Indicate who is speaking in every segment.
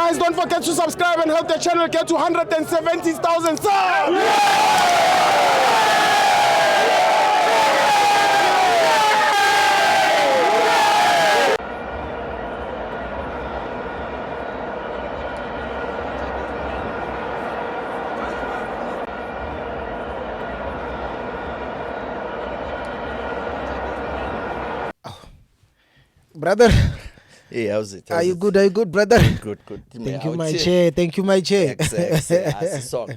Speaker 1: guys, don't forget to subscribe and help the channel get to 170,000 subs.
Speaker 2: Brother,
Speaker 3: Hey, how's it?
Speaker 2: are you good? Are you good, brother?
Speaker 3: Good.
Speaker 2: Thank you, my chair. Thank you, my chair.
Speaker 3: It's a song.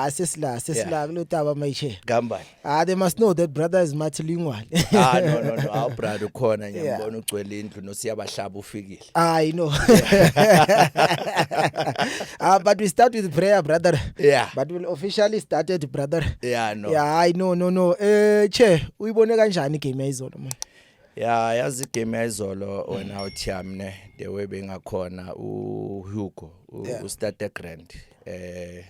Speaker 2: Sisla, Lutaba, my chair.
Speaker 3: Gamba.
Speaker 2: They must know that brother is Matilingwan.
Speaker 3: No. Our brother corner, ngiyambona ugcwele indlu nosiyabashaba ufikile.
Speaker 2: I know. But we start with prayer, brother.
Speaker 3: Yeah.
Speaker 2: But we'll officially start it, brother.
Speaker 3: Yeah, no.
Speaker 2: Yeah, I know, no. Chair, uyibone kanjani game yayizolo man?
Speaker 3: Yeah, yazi game yazolo wena uThamne the way bengakhona uHugo uStade Grand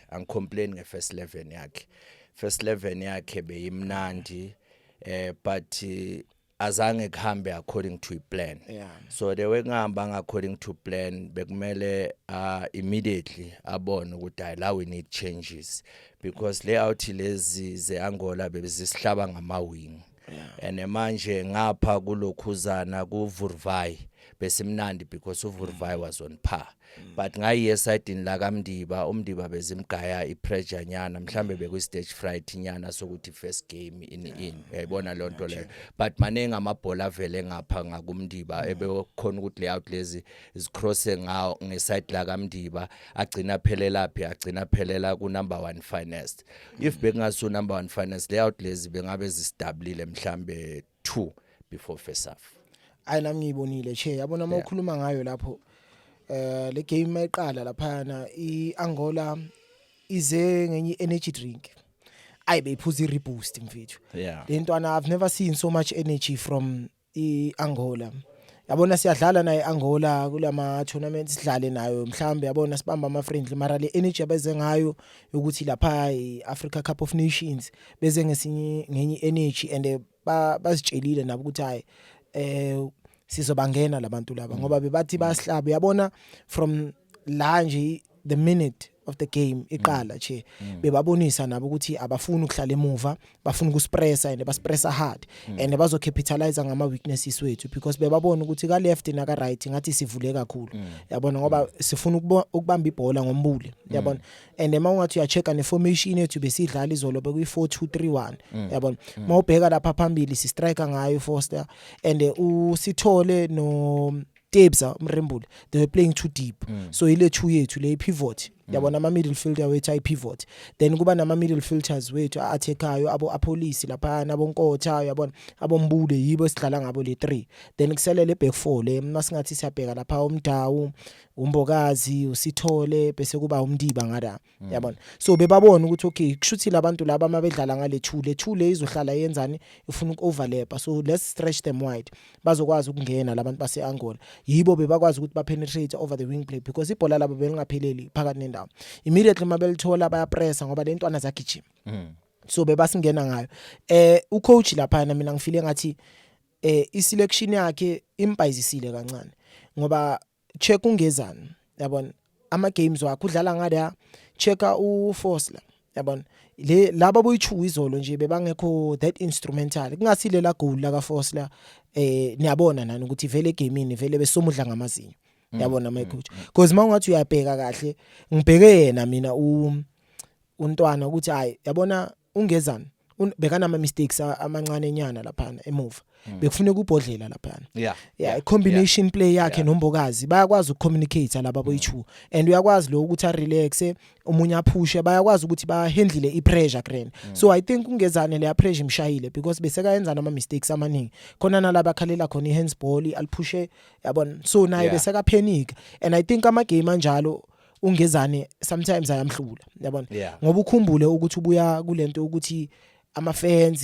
Speaker 3: angicomplain ngeFirst 11 yakhe. First 11 yakhe beyimnandi but azange kuhambe according to plan.
Speaker 2: Yeah.
Speaker 3: So the way ngihamba according to plan bekumele immediately abone ukuthi la we need changes because layout lezi zeAngola bezisihlaba ngamawing. And manje ngapha kulokhuzana kuVurvai besimnandi because uVurvai was on par. But ngaye side la kaMdiba uMdiba bezimgaya ipressure nyana mhlambe beku stage fright nyana sokuthi first game in uyayibona lonto leyo but manenga amabhola vele ngapha ngakuMdiba ebekhona ukuthi layout lezi is crossing ngawo ngeside la kaMdiba agcina phelela ku number 1 finest. If bengaso number 1 finest layout lezi bengabe zistabilile mhlambe 2 before first half.
Speaker 2: Ayina ngiyibonile che yabona mawukhuluma ngayo lapho le game mayiqala lapha iAngola ize ngenye energy drink ayibeyiphuza ireboost mfethu lentwana I've never seen so much energy from iAngola yabona siyadlala naye Angola kulama tournaments sidlale nayo mhlambe yabona sibamba ama friendly mara le energy abeze ngayo ukuthi lapha iAfrica Cup of Nations beze ngenye energy and bazitshelile nabo ukuthi hayi sizobangena labantu laba ngoba bebathi basihlaba yabona from la nje the minute of the game iqala che bebabonisa nabo ukuthi abafuni ukuhlala emuva bafuna ukuspressa and baspressa hard and bazo capitalize ngama weaknesses wethu because bebabona ukuthi ka left na ka right ngathi sivule kakhulu yabona ngoba sifuna ukubamba ibhola ngombule yabona and mawungathi uyachecka ne formation yethu besidlala izolo bekuyi 4-2-3-1 yabona mawubheka lapha phambili si striker ngayo Foster and usithole no Tebza Mrembule they were playing too deep so ile 2 yethu le pivot yabona ama midfielder wethu ay pivot then kuba nama midfielders wethu attackerayo apolice lapha nabonkotha yabona abombule yibo sidlala ngabo le 3 then kusele le back 4 le masingathi siyabheka lapha uMdawu uMbokazi usithole bese kuba uMdiba ngada yabona so bebabona ukuthi okay kushuthi labantu laba mabedlala ngale 2 le izohlala yenzani ifuna ukuoverlap so let's stretch them wide bazokwazi ukungena labantu baseAngola yibo bebakwazi ukuthi bapenetrate over the wing play because ibhola labo belingapheleli phakathi nendawo immediately mabelithola bayapressa ngoba lentwana zakigijima so bebasingena ngayo ucoach lapha mina ngifile ngathi iselection yakhe impayizisile kancane ngoba check ungezani yabona ama games wakhe udlala ngada checka uFosla yabona le laba boyichu izolo nje bebangekho that instrumental kungasile la goal la kaFosla niyabona nani ukuthi vele egamini vele besomudla ngamazinyo yabona my coach because mawungathi uyabheka kahle ngibheke yena mina untwana ukuthi hayi yabona ungezani bekana ama mistakes amancane nyana lapha emuva bekufuneka ubhodlela lapha yeah combination play yakhe noMbokazi bayakwazi ukucommunicate laba boyi2 and uyakwazi lo ukuthi relaxe umunye aphushe bayakwazi ukuthi ba handle ipressure grand so I think ungezane le pressure imshayile because beseka yenza ama mistakes amaningi khona nalaba khalela khona ihandsball aliphushe yabona so naye beseka panic and I think ama game anjalo ungezane sometimes ayamhlula yabona ngoba ukhumbule ukuthi ubuya kulento ukuthi ama-fans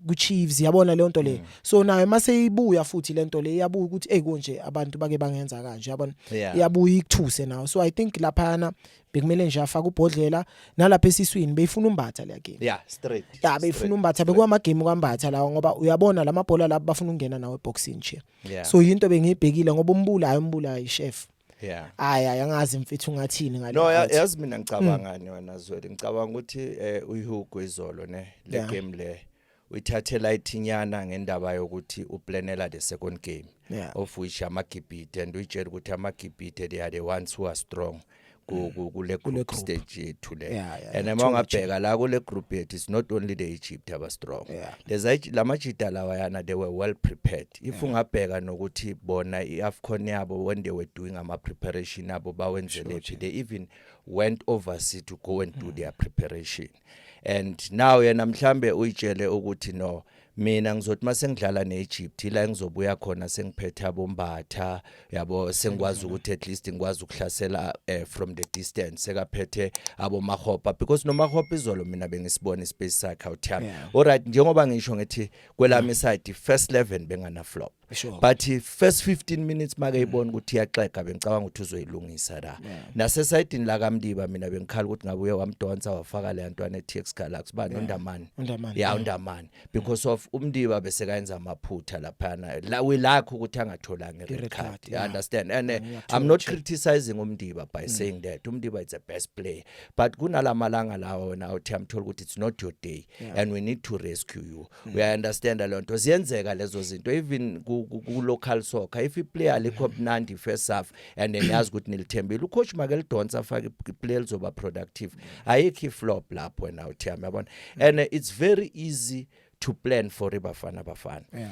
Speaker 2: ku-Chiefs yabona le nto le so nayo mase ibuya futhi le nto le iyabuya ukuthi konje abantu bake bangenza kanje yabona iyabuya ikuthuse nawo so I think laphana bekumele nje afaka ubhodlela nalapha esiswini beyifuna umbatha le game
Speaker 3: straight
Speaker 2: beyifuna umbatha bekuma game kwambatha lawo ngoba uyabona lamabhola lapha bafuna ukungena nawo eboxing nje so into bengiyibhekile ngoba umbulayo chef
Speaker 3: Yeah.
Speaker 2: aya yangazi mfethu ngathini ngale
Speaker 3: No
Speaker 2: out.
Speaker 3: yazi mina ngicabangani wena Zweli ngicabanga ukuthi uyihugo izolo le
Speaker 2: Yeah.
Speaker 3: game le uyithathela ithinyana ngendaba yokuthi uplanela the second game
Speaker 2: Yeah.
Speaker 3: of which amagibhide and uyitshela ukuthi amagibhide they are the ones who are strong kule group stage yethu le and mawungabheka la kule group yethu it's not only the Egypt aba strong there's lamajita lawa yana they were well prepared if ungabheka nokuthi bona iAfcon yabo when they were doing ama preparation abo bawenzele they even went overseas to go and do their preparation and now yena mhlambe uyitshele ukuthi no mina ngizothi masengidlala neEgypt la ngizobuya khona sengiphethe abombatha yabo sengikwazi ukuthi at least ngikwazi ukuhlasela from the distance sekaphethe abomahopa because nomahopa izolo mina bengisibona ispace sakhe awuthami alright njengoba ngisho ngithi kwelami side first 11 bengana flop but first 15 minutes make ibona ukuthi iyaxega bengicabanga ukuthi uzoyilungisa la nase side la kaMdiba mina bengikhala ukuthi ngabuye wamdonsa wafaka le ntwana eTX Galaxy ba nondamani undamani because of uMdiba bese kayenza amaphutha lapha la wilakho ukuthi angatholanga ired card you understand and I'm not criticizing uMdiba by saying that uMdiba is the best player but kunalamalanga lawo wena uthi amthola ukuthi it's not your day and we need to rescue you we understand a lot ziyenzeka lezo zinto even ku local soccer if iplayer likho mnandi first half and then yazi ukuthi nilithembile ucoach make lidonsa afake iplayer lizoba productive ayikho flop lapho wena uthi yabona and it's very easy to plan for ibafana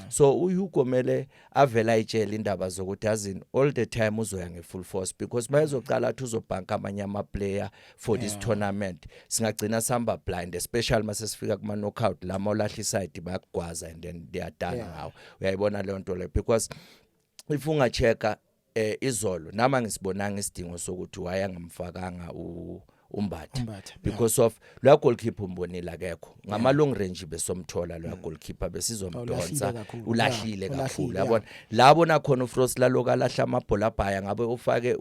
Speaker 3: so uHugo mele avela itshela indaba zokuthi azini all the time uzoya ngefull force because bayezoqala ukuthi uzobhanka amanye ama player for this tournament singagcina samba blind especially mase sifika kuma knockout la mawulahla side bayagwaza and then they are done now uyayibona le nto le because if ungacheka izolo nama ngisibonanga isidingo sokuthi wayangamfakanga umbatha because of lo goalkeeper umbonile akekho ngama long range besomthola lo goalkeeper besizomdonsa ulahlile kakhulu yabona labona khona uFrost laloka lahla amabhola bhaya ngabe ufake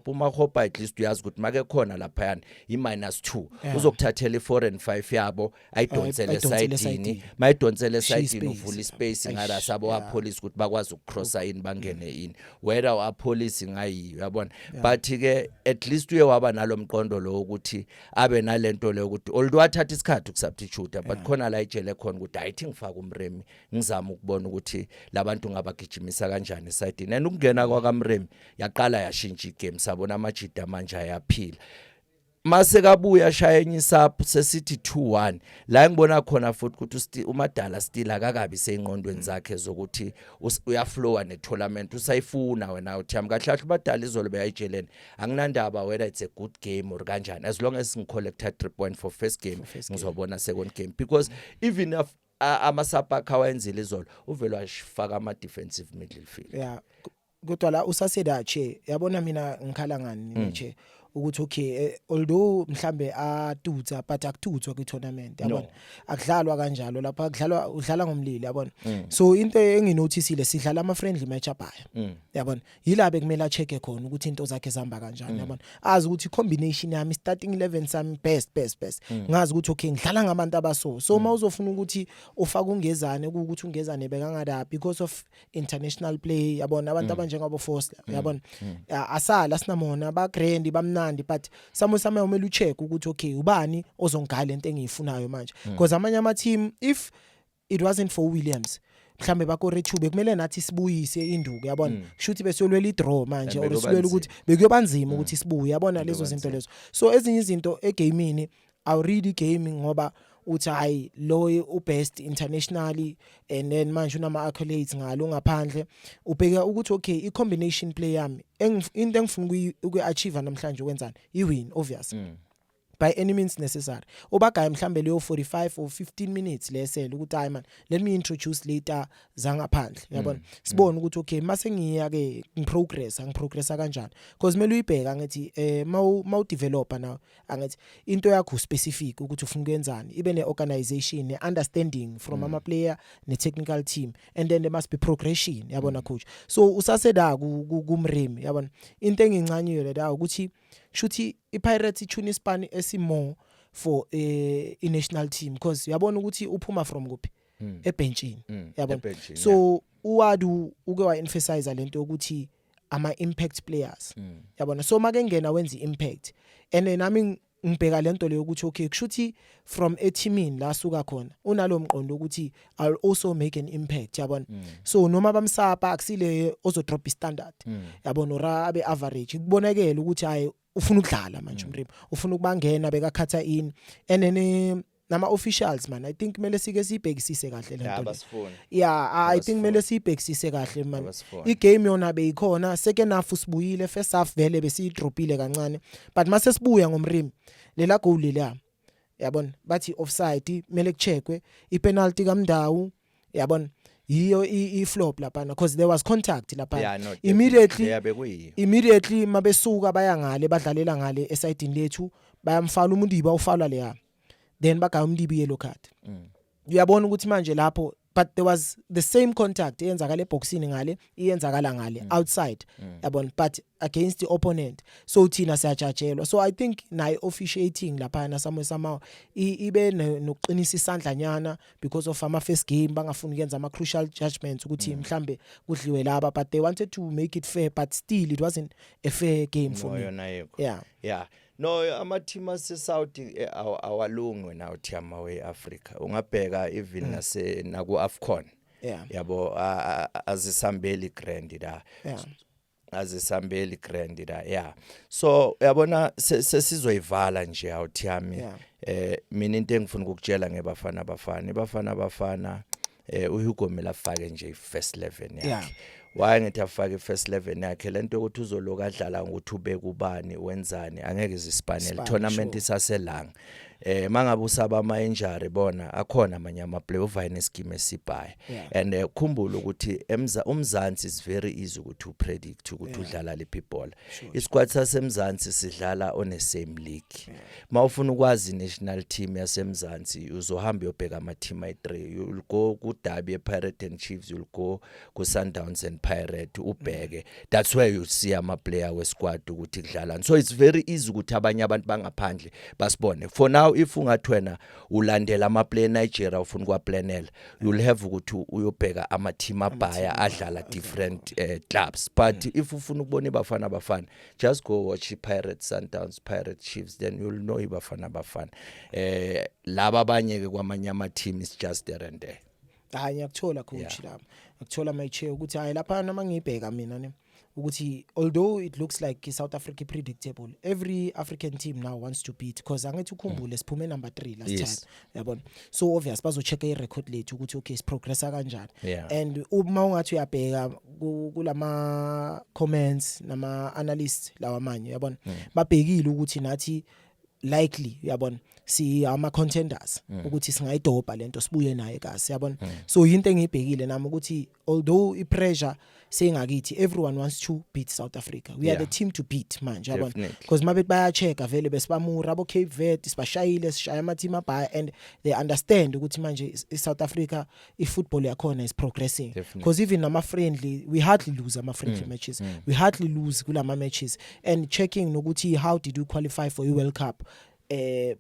Speaker 3: umahopa at least uyazi ukuthi make khona lapha yana i-2 uzokuthathela i4 and 5 yabo ayidonsele side mayidonsele side uvula ispace ngala sabo wa police ukuthi bakwazi ukucrossa in bangene in whether wa police ngayiyo yabona but ke at least uye waba nalomqondo lo ukuthi abe nalento le ukuthi although athatha isikhathi ukusubstitute but khona la ijele khona ukuthi I think ngifaka umremi ngizama ukubona ukuthi labantu ngabagijimisa kanjani side and ukungena kwakamremi yaqala yashintsha igame sabona amajida manje ayaphila mase kabuya shaya enye isaphu sesithi 2-1 la ngibona khona futhi ukuthi uMadala still akakabi seyingqondweni zakhe zokuthi uyaflowa ne-tournament usayifuna wena uthi amkahlahla uMadala izolo beyayijelene anginandaba whether it's a good game or kanjani as long as ngicollecta 3 points for first game ngizobona second game because even if amasapha khawenzile izolo uvelo washifaka ama defensive midfield
Speaker 2: kodwa la usaseda che yabona mina ngikhala ngani nje ukuthi okay although mhlambe atutsa but akututswa kwi tournament yabona akudlalwa kanjalo lapha udlala ngomlilo yabona so into enginoticile sidlala ama friendly match abaya yabona yilabe kumele a check khona ukuthi into zakhe zihamba kanjani yabona azi ukuthi combination yami starting 11 sami best ngazi ukuthi okay ngidlala ngabantu so mawuzofuna ukuthi ufaka ungezane ukuthi ungezane bekangada because of international play yabona abantu abanjengabo Foster yabona asala sinamona ba grand bamnandi but samosama umele ucheck ukuthi okay ubani ozongala lento engiyifunayo manje because amanye ama team if it wasn't for Williams mhlambe bakoRethube kumele nathi sibuyise induku yabona kushuthi besiyolwela idraw manje or siwela ukuthi bekuyobanzima ukuthi sibuye yabona lezo zinto lezo so ezinye izinto egamini awuridi gaming ngoba uthi hayi lo ubest internationally and then manje unama accolades ngalo ngaphandle ubheka ukuthi okay i combination play yami into engifuna ukuachieve namhlanje ukwenzani I win obvious by any means necessary ubagaya mhlambe leyo 45 or 15 minutes lesele ukuthi hayi man let me introduce later zangaphandle yabona sibone ukuthi okay mase ngiya ke ngiprogressa kanjani because mele uyibheka ngathi mau developer now angathi into yakho specific ukuthi ufuna ukwenzani ibe ne organization ne understanding from ama player ne technical team and then there must be progression yabona coach so usaseda kumremi yabona into engincanyile la ukuthi shuthi iPirates ichuna ispan esimo for a national team because yabona ukuthi uphuma from kuphi ebenchini yabona so uwadu uke wa emphasize lento ukuthi ama impact players yabona so make ngena wenza impact and nami ngibheka lento leyo ukuthi okay kushuthi from a teamini la suka khona unalomqondo ukuthi I'll also make an impact yabona so noma bamsapa akusile ozo drop standard yabona ora abe average kubonakala ukuthi hayi ufuna ukudlala manje umrimo ufuna ukubangena bekakhatha in and then nama officials man I think kumele sike sibhekisise kahle lento yeah I think kumele sibhekisise kahle man igame yona beyikhona second half usibuyile first half vele besidropile kancane but mase sibuya ngomrimi lela goal la yabona bathi offside kumele kucheckwe ipenalty kaMndawu yabona yiyo i-flop lapha because there was contact lapha immediately mabesuka baya ngale badlalela ngale eside lethu bayamfala uMndiba ufala leya then baka uMndibi yellow card uyabona ukuthi manje lapho but there was the same contact eyenzakala eboxini ngale iyenzakala ngale outside yabona but against the opponent so thina siyajajelwa so I think nayi officiating lapha na somehow ibe nokuqinisa isandla nyana because of ama first game bangafuni ukwenza ama crucial judgments ukuthi mhlambe kudliwe laba but they wanted to make it fair but still it wasn't a fair game for me
Speaker 3: yeah no ama team ase South awalungu na uthiyama weAfrica ungabheka even naku AFCON yabo azisambeli grand da azisambeli grand da yeah so yabona sesizoyivala nje awuthiyami mina into engifuna ukukutshela ngebafana uHugo Miller fake nje first 11 yakhe why ngithi afake first 11 yakhe lento ukuthi uzoloka adlala ukuthi ube kubani wenzani angeke izispanel tournament isaselanga mangabe usaba ama injury bona akhona amanye ama play uvine scheme esibhaye and khumbula ukuthi umzansi is very easy ukuthi upredict ukuthi udlala lephi ball isquad sasemzansi sidlala on the same league mawufuna ukwazi national team yasemzansi uzohamba uyobheka ama team ay3 you'll go ku Derby ePirates and Chiefs you'll go ku Sundowns and Pirates ubheke that's where you see ama player we squad ukuthi kudlala so it's very easy ukuthi abanye abantu bangaphandle basibone for now if ungathwena ulandela ama player Nigeria ufuna kwa planela you'll have ukuthi uyobheka ama team abaya adlala different clubs but if ufuna ukubona ibafana just go watch Pirates Sundowns Pirates Chiefs then you'll know ibafana laba abanye ke kwamanye ama team is just there and there
Speaker 2: ngiyakuthola coach lapha ngikuthola mayiche ukuthi hayi lapha nama ngibheka mina ne ukuthi although it looks like South Africa predictable every African team now wants to beat because angithi ukhumbule siphume number 3 last time yabona so obvious bazo check i record lethu ukuthi okay siprogressa kanjani and uma ungathi uyabheka kulama comments nama analysts lawa manje yabona babhekile ukuthi nathi likely yabona si ama contenders ukuthi singayidobha lento sibuye naye kasi yabona so into engibhekile nami ukuthi although I pressure sengakithi everyone wants to beat South Africa we are the team to beat manje yabona because mabethi baya check vele besibamura abo Cape Verde sibashayile sishaya ama team abaya and they understand ukuthi manje South Africa ifootball yakhona is progressing because even nama friendly we hardly lose ama friendly matches we hardly lose kulama matches and checking nokuthi how did you qualify for World Cup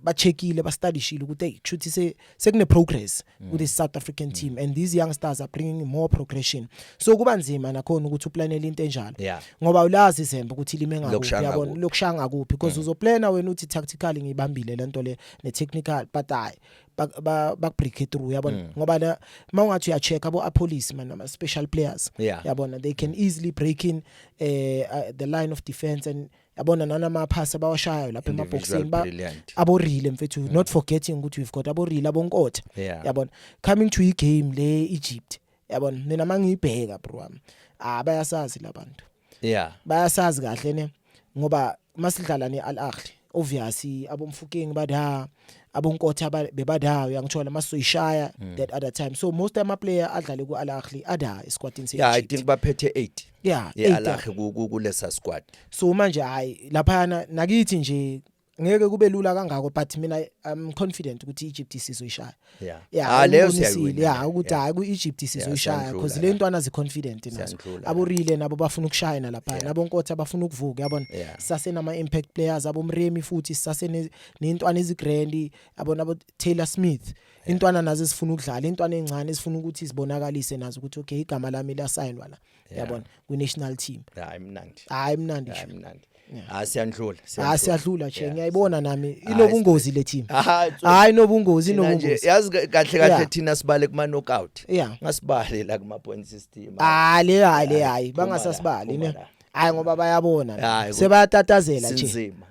Speaker 2: bachekile bastudishile ukuthi kushuthi sekune progress with the South African team and these youngsters are bringing more progression so kuba nzima nakhona ukuthi uplanele into enjalo ngoba ulazi izembe ukuthi lime ngakuphi yabona lokushanga kuphi because uzoplana wena uthi tactically ngibambile lento le ne technical but hayi break through yabona ngoba mawungathi uya check abo police man ama special players yabona they can easily break in the line of defense and yabona nanama pass abawashayo lapha emaboxini aborile mfethu not forgetting ukuthi we've got aborile abonkotha yabona coming to igame le Egypt yabona mina mangibheka bro wami bayasazi labantu bayasazi kahle ne ngoba masidlala ne Al Ahly obviously abomfukeng bada abonkotha bebadayo yangithola masoyishaya that other time so most time a player adlale ku Al Ahly ada squadini se
Speaker 3: I think baphethe 8 Al Ahly kulesa squad
Speaker 2: so manje hayi lapha nakithi nje ngeke kube lula kangako but mina I'm confident ukuthi Egypt sizoyishaya
Speaker 3: yeah leyo
Speaker 2: ubonisile,
Speaker 3: siyawina
Speaker 2: ukuthi hayi ku Egypt sizoyishaya
Speaker 3: siyandlula,
Speaker 2: because le ntwana zi confident nazo
Speaker 3: Siyandlula,
Speaker 2: aburile nabo bafuna ukushayina lapha nabo Nkotha bafuna ukuvuka yabona sase nama impact players abo Mremi futhi sase nentwana ezigrand yabona abo Taylor Smith intwana nazo sifuna ukudlala intwana encane sifuna ukuthi zibonakalise nazo ukuthi okay igama lami la signwa la yabona ku national team
Speaker 3: hayi mnandi siyandlula
Speaker 2: siyadlula nje ngiyayibona nami inobungozi le team hayi inobungozi
Speaker 3: yazi kahle thina sibale kuma knockout ngasibale la kuma point system
Speaker 2: le hayi bangasasibali ne hayi ngoba bayabona sebayatatazela nje
Speaker 3: sinzima